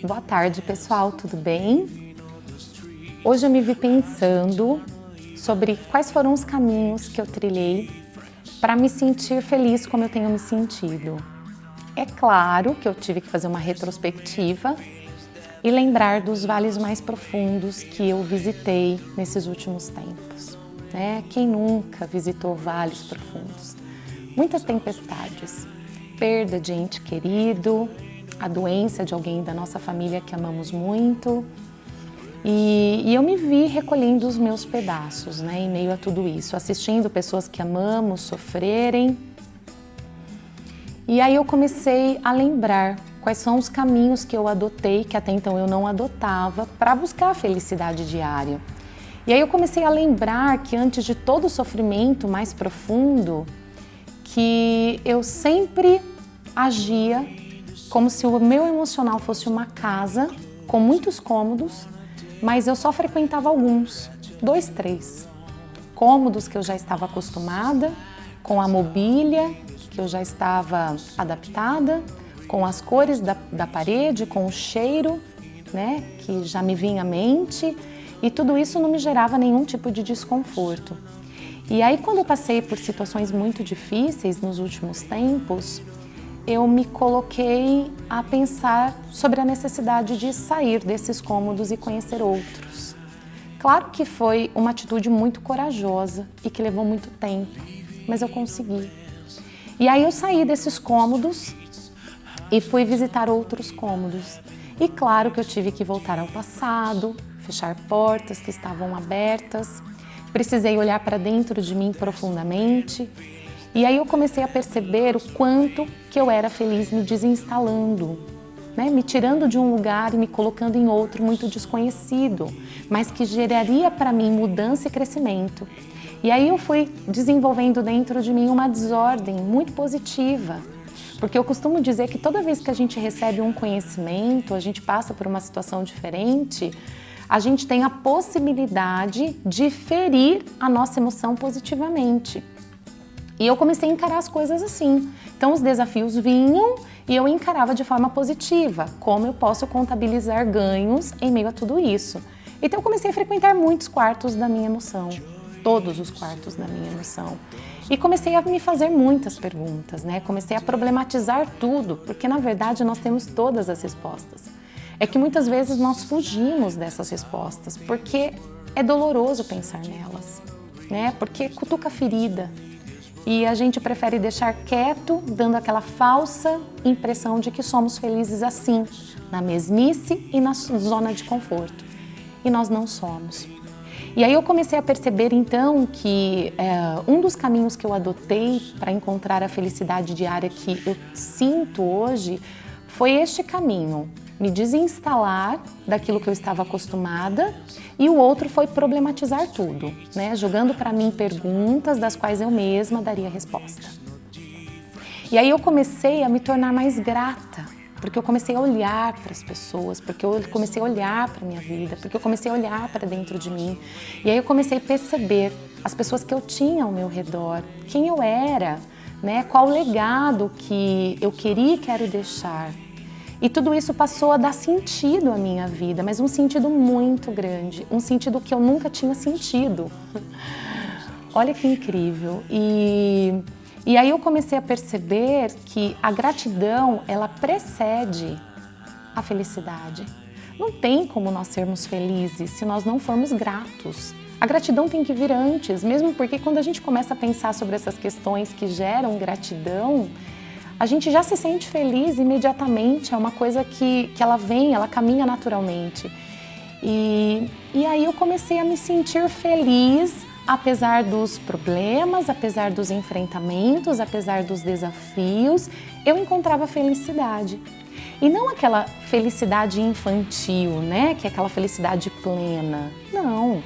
Boa tarde, pessoal, tudo bem? Hoje eu me vi pensando sobre quais foram os caminhos que eu trilhei para me sentir feliz como eu tenho me sentido. É claro que eu tive que fazer uma retrospectiva e lembrar dos vales mais profundos que eu visitei nesses últimos tempos, né? Quem nunca visitou vales profundos? Muitas tempestades, perda de ente querido, a doença de alguém da nossa família que amamos muito. E eu me vi recolhendo os meus pedaços, né, em meio a tudo isso, assistindo pessoas que amamos sofrerem. E aí eu comecei a lembrar quais são os caminhos que eu adotei, que até então eu não adotava, para buscar a felicidade diária. E aí eu comecei a lembrar que antes de todo o sofrimento mais profundo, que eu sempre agia como se o meu emocional fosse uma casa com muitos cômodos, mas eu só frequentava alguns, 2, 3 cômodos que eu já estava acostumada, com a mobília que eu já estava adaptada, com as cores da parede, com o cheiro, né, que já me vinha à mente, e tudo isso não me gerava nenhum tipo de desconforto. E aí, quando eu passei por situações muito difíceis nos últimos tempos, eu me coloquei a pensar sobre a necessidade de sair desses cômodos e conhecer outros. Claro que foi uma atitude muito corajosa e que levou muito tempo, mas eu consegui. E aí eu saí desses cômodos e fui visitar outros cômodos. E claro que eu tive que voltar ao passado, fechar portas que estavam abertas, precisei olhar para dentro de mim profundamente. E aí eu comecei a perceber o quanto que eu era feliz me desinstalando, né? Me tirando de um lugar e me colocando em outro muito desconhecido, mas que geraria para mim mudança e crescimento. E aí eu fui desenvolvendo dentro de mim uma desordem muito positiva, porque eu costumo dizer que toda vez que a gente recebe um conhecimento, a gente passa por uma situação diferente, a gente tem a possibilidade de ferir a nossa emoção positivamente. E eu comecei a encarar as coisas assim. Então os desafios vinham e eu encarava de forma positiva. Como eu posso contabilizar ganhos em meio a tudo isso? Então eu comecei a frequentar muitos quartos da minha emoção. Todos os quartos da minha emoção. E comecei a me fazer muitas perguntas, né? Comecei a problematizar tudo, porque na verdade nós temos todas as respostas. É que muitas vezes nós fugimos dessas respostas, porque é doloroso pensar nelas, né? Porque cutuca a ferida. E a gente prefere deixar quieto, dando aquela falsa impressão de que somos felizes assim, na mesmice e na zona de conforto. E nós não somos. E aí eu comecei a perceber então que um dos caminhos que eu adotei para encontrar a felicidade diária que eu sinto hoje foi este caminho. Me desinstalar daquilo que eu estava acostumada, e o outro foi problematizar tudo, né? Jogando para mim perguntas das quais eu mesma daria resposta. E aí eu comecei a me tornar mais grata, porque eu comecei a olhar para as pessoas, porque eu comecei a olhar para a minha vida, porque eu comecei a olhar para dentro de mim. E aí eu comecei a perceber as pessoas que eu tinha ao meu redor, quem eu era, né? Qual o legado que eu queria e quero deixar. E tudo isso passou a dar sentido à minha vida, mas um sentido muito grande, um sentido que eu nunca tinha sentido. Olha que incrível! E aí eu comecei a perceber que a gratidão, ela precede a felicidade. Não tem como nós sermos felizes se nós não formos gratos. A gratidão tem que vir antes, mesmo porque quando a gente começa a pensar sobre essas questões que geram gratidão, a gente já se sente feliz imediatamente, é uma coisa que ela vem, ela caminha naturalmente. E aí eu comecei a me sentir feliz, apesar dos problemas, apesar dos enfrentamentos, apesar dos desafios, eu encontrava felicidade. E não aquela felicidade infantil, né? Que é aquela felicidade plena. Não,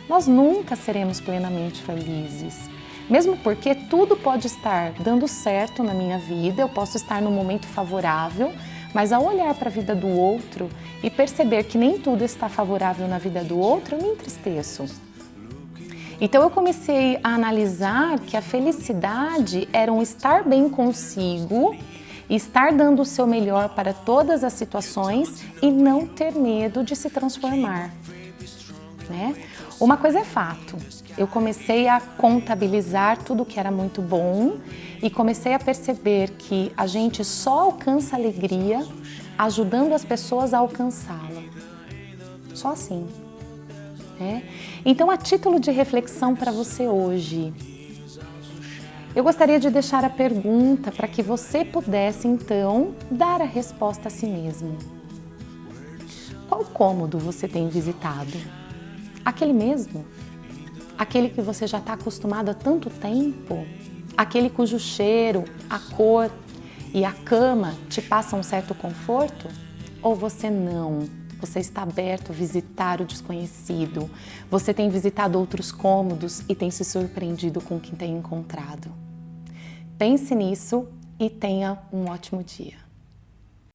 nós nunca seremos plenamente felizes. Mesmo porque tudo pode estar dando certo na minha vida, eu posso estar num momento favorável, mas ao olhar para a vida do outro e perceber que nem tudo está favorável na vida do outro, eu me entristeço. Então eu comecei a analisar que a felicidade era um estar bem consigo e estar dando o seu melhor para todas as situações e não ter medo de se transformar, né? Uma coisa é fato, eu comecei a contabilizar tudo que era muito bom e comecei a perceber que a gente só alcança alegria ajudando as pessoas a alcançá-la. Só assim, né? Então, a título de reflexão para você hoje, eu gostaria de deixar a pergunta para que você pudesse, então, dar a resposta a si mesmo. Qual cômodo você tem visitado? Aquele mesmo? Aquele que você já está acostumado há tanto tempo? Aquele cujo cheiro, a cor e a cama te passam um certo conforto? Ou você não? Você está aberto a visitar o desconhecido? Você tem visitado outros cômodos e tem se surpreendido com o que tem encontrado? Pense nisso e tenha um ótimo dia.